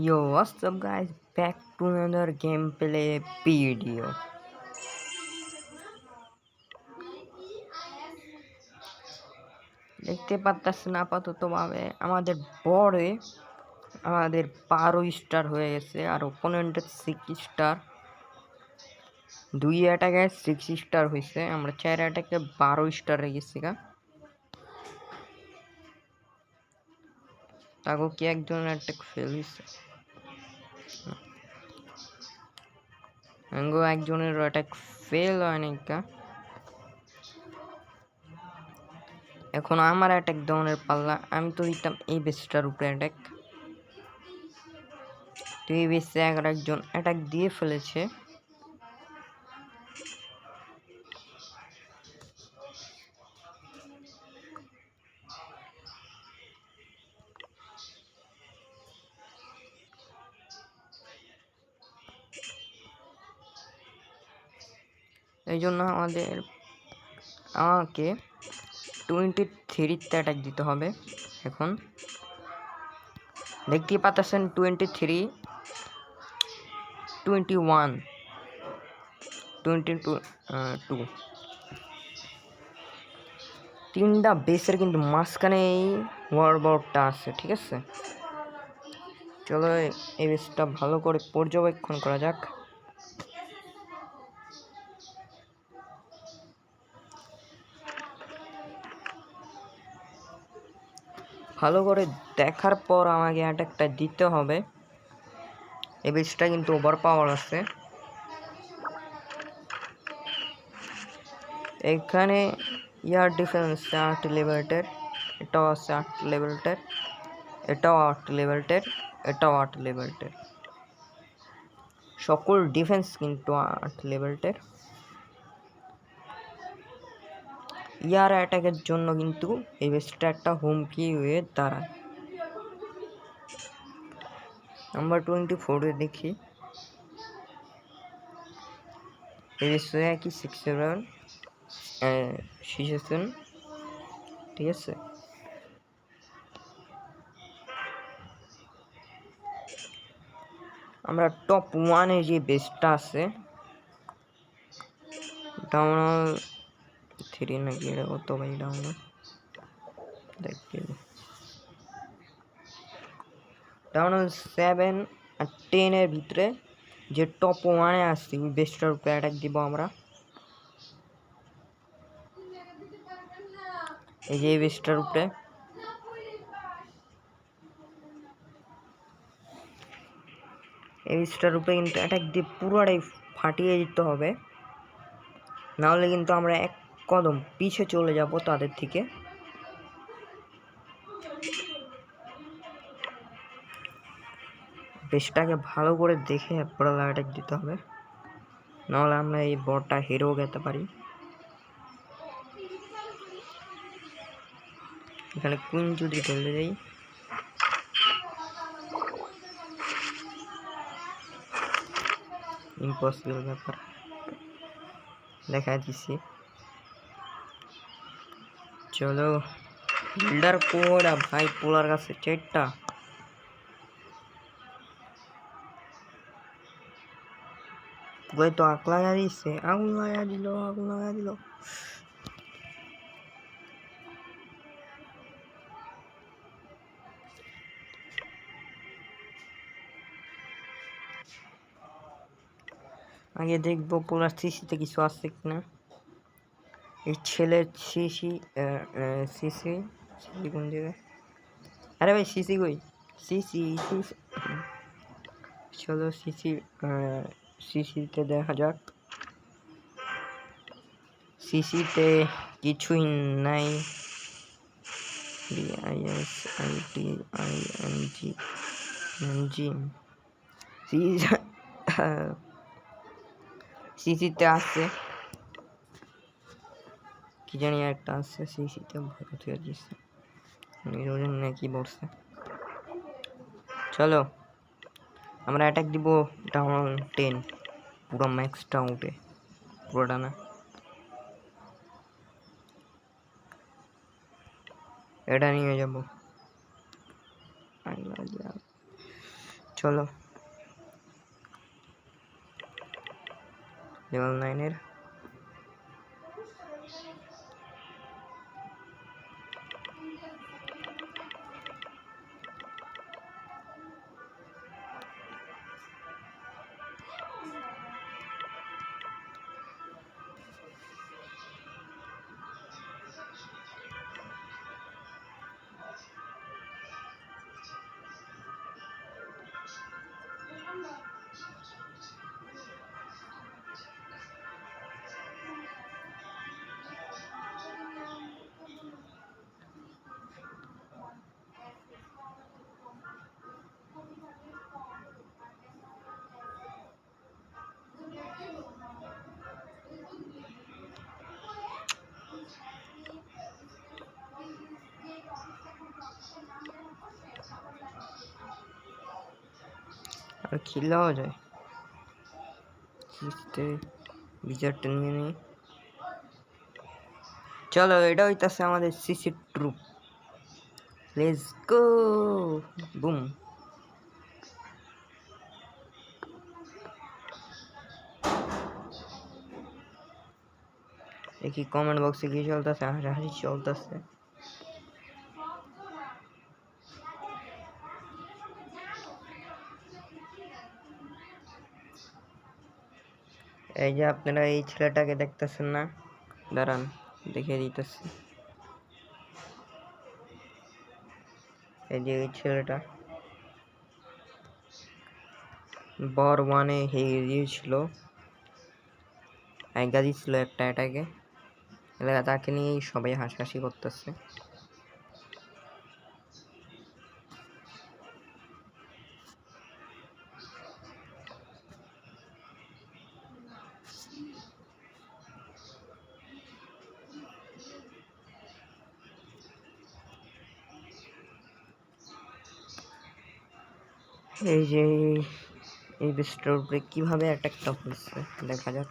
Yo, what's up guys? Back to another gameplay video. দেখতে পাচ্ছেন আপাততভাবে আমাদের বড়ে আমাদের 12 স্টার হয়ে গেছে আর ওপোনেন্টের 6 স্টার। 2 অ্যাটাকে 6 স্টার হয়েছে, আমরা 4 অ্যাটাকে 12 স্টার রেখেছি গা। তাকে কি একজন অ্যাটাক ফেল হয়েছে, একজনের অ্যাটাক ফেল হয়নি কা। এখন আমার অ্যাটাক দেওয়ানোর পাল্লা। আমি তো দিতাম এই বেসটার উপরে অ্যাটাক, তো এই বেসে একজন অ্যাটাক দিয়ে ফেলেছে। এই জন্য আমাকে 23তে অ্যাটাক দিতে হবে। এখন দেখতেই পাচ্ছেন 23, 21, 22, 3টা বেসের কিন্তু মাঝখানে এই ওয়ারবোর্ডটা আছে, ঠিক আছে। চলো এই বেসটা ভালো করে পর্যবেক্ষণ করা যাক। ভালো করে দেখার পর আমাকে অ্যাটাকটা দিতে হবে। এই বেসটা কিন্তু ওভার পাওয়ার আছে। এখানে ইয়ার ডিফেন্স 8 লেভেলের, এটাও আছে 8 লেভেলের, এটাও 8 লেভেলের, এটাও 8 লেভেলের। সকল ডিফেন্স কিন্তু 8 লেভেলের। ইয়ার অ্যাটাকের জন্য কিন্তু এই বেসটা একটা হুমকি হয়ে দাঁড়ায়। নাম্বার 24-এ দেখি এই বেসে কি 6-7 6-7, ঠিক আছে। আমরা টপ 1-এ যে বেসটা আছে ডাউন 3 নাকি এটা কত ভাই, ডাউন দেখতে ডাউন 7 আর 10-এর ভিতরে যে টপ 1-এ আসছি ওই বেসটার উপরে অ্যাটাক দিব আমরা। এই যে এই বেসটার উপরে কিন্তু অ্যাটাক দিয়ে পুরোটাই ফাটিয়ে দিতে হবে, নাহলে কিন্তু আমরা এক কদম পিছে চলে যাব তাদের থেকে। বেসটাকে ভালো করে দেখে পুরো অ্যাটাক দিতে হবে, নাহলে আমরা এই বটটা হেরেও যেতে পারি। এখানে কুইন যদি চলে যাই, ইম্পসিবল ব্যাপার দেখা দিচ্ছি। চলো বিল্ডার কোড ভাই, পোলার কাছে 4টা। ওই তো আগ লাগা দিচ্ছে, আগুন লাগা দিল, আগুন লাগা দিল। আগে দেখবো পোলার সিসিতে কিছু আছে কিনা। এই ছেলের সিসি সিসি সিসি কোন জায়গায়? আরে ভাই সিসি কই? সিসি সিসি, চলো সিসিতে দেখা যাক। সিসিতে কিছুই নাই। সিসিতে আছে কি জানি একটা আছে, সিসিতে ভরে দিয়ে দিচ্ছে নিরোজন নাকি বলছে। চলো আমরা অ্যাটাক দিব ডাউন 10, পুরো ম্যাক্সটা উঠে, পুরোটা না, এটা নিয়ে যাব। চলো লেভেল 9 আর খেলাও যায় বিজারটা নিয়ে নিই। চলো এটা হইতাছে আমাদের CC troop. Let's go boom. দেখি কমেন্ট বক্সে কি চলতেছে, হাসাহাসি চলতেছে। এই যে আপনারা এই ছেলেটাকে দেখতেছেন না, দাঁড়ান দেখিয়ে দিতেছি। এই যে এই ছেলেটা বর 1-এ হেরে গিয়েছিল, আইগা দিছিল একটা এটাকে, তাকে নিয়েই সবাই হাসাহাসি করতেছে। এই যে এই বেস্টের উপরে কিভাবে অ্যাটাকটা হচ্ছে দেখা যাক।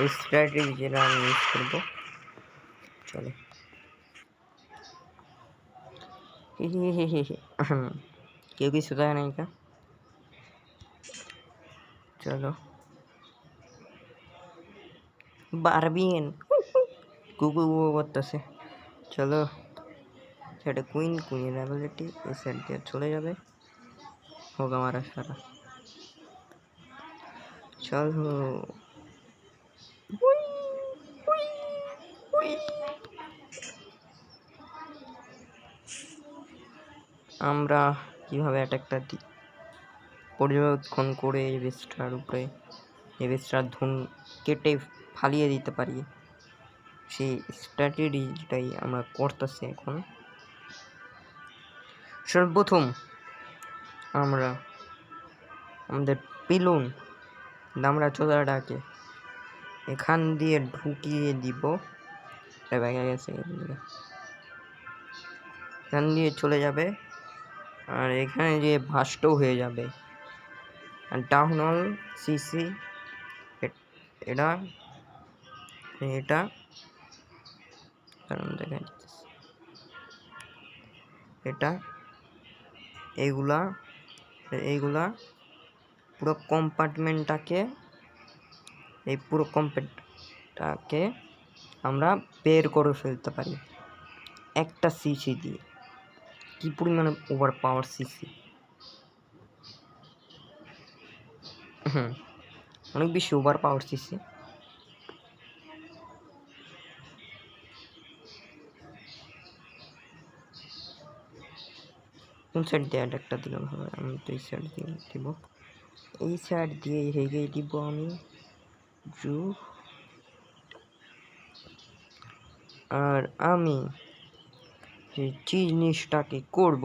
এই স্ট্র্যাটেজি যেটা আমি ইউজ করবো, চলো কেউ কিছু দেয় নাই কা, চলো বারবিয়েন কুকু করতেছে। চলো সেটা কুইনের অ্যাবিলিটি এই সাইড দিয়ে চলে যাবে, হোক আমার সারা। চলো আমরা কিভাবে অ্যাটাকটা দিই পর্যবেক্ষণ করে এই বেস্টার উপরে এই বেস্টার ধুন কেটে ফালিয়ে দিতে পারি, সেই স্ট্র্যাটেজিটাই আমরা করতেছি এখন। সর্বপ্রথম আমরা আমাদের পিলুন দামড়া চোদাটাকে এখান দিয়ে ঢুকিয়ে দিব, এখান দিয়ে চলে যাবে আর এখানে যে ভাস্টও হয়ে যাবে। আর ডাউন অল সিসি এটা এটা এটা এইগুলা এইগুলা পুরো কম্পার্টমেন্টটাকে, এই পুরো কম্পার্টমেন্টটাকে আমরা বের করে ফেলতে পারি একটা সিসি দিয়ে। কি পরিমাণে ওভার পাওয়ার সিসি, অনেক বেশি ওভার পাওয়ার সিসি। কোন সাইড দিয়ে অ্যাটাকটা দিলাম হবে? আমি তো এই সাইড দিয়ে দিব, এই সাইড দিয়ে হেগে দিব আমি জু। আর আমি যে জিনিসটাকে করব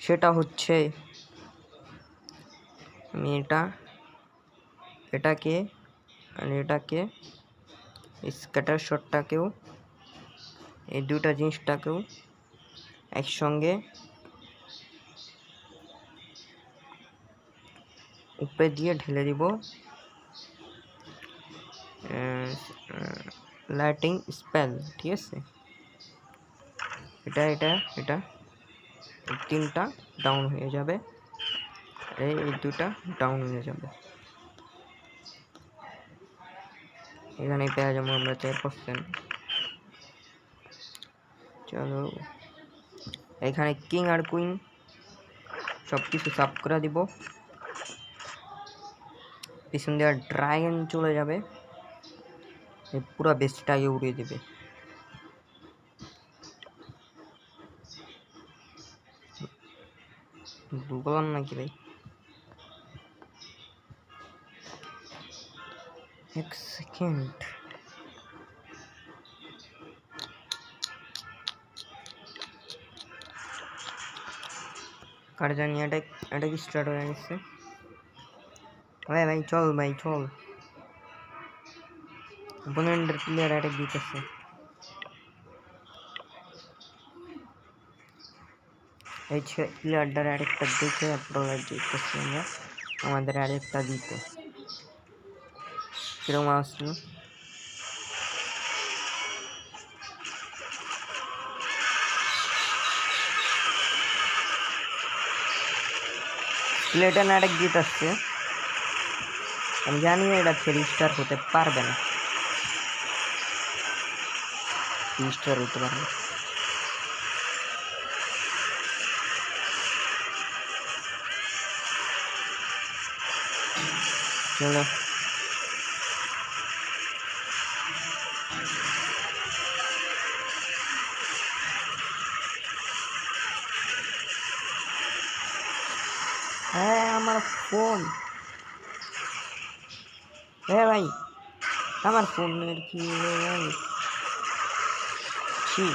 সেটা হচ্ছে আমি এটাকে আর এটাকে স্ক্যাটার শটটাকেও এই দুটা জিনিসটাকেও একসঙ্গে উপরে দিয়ে ঢেলে দিব লাইটিং স্পেল, ঠিক আছে? এটা এটা এটা তিনটা ডাউন হয়ে যাবে, এই দুটা ডাউন হয়ে যাবে। এখানে পেয়ে যাবো আমরা 4%। চলো এখানে কিং আর কুইন সব কিছু সাফ করে দিব, পিছন দিয়ে ড্রাগন চলে যাবে, এই পুরো বেসটাকে উড়িয়ে দেবে। বললাম নাকি ভাই? এক সেকেন্ড, কার জানি এটা কি স্টার্ট হয়ে গেছে? ভাই ভাই চল, ভাই চল, অপোনেন্টের প্লেয়ার অ্যাটাক দিতেছে। এই প্লেয়ারটার অ্যাটাকটা দেখে আপনারা যেতেছি আমরা আমাদের অ্যাটাকটা দিতে। কিরকম আসছিল? প্লেটন অ্যাটাক দিতেছে, আমি জানি এটা 3 স্টার হতে পারবে না, 3 স্টার হতে পারবে। চলো হ্যাঁ আমার ফোন, হ্যাঁ ভাই আমার ফোনের কি ছি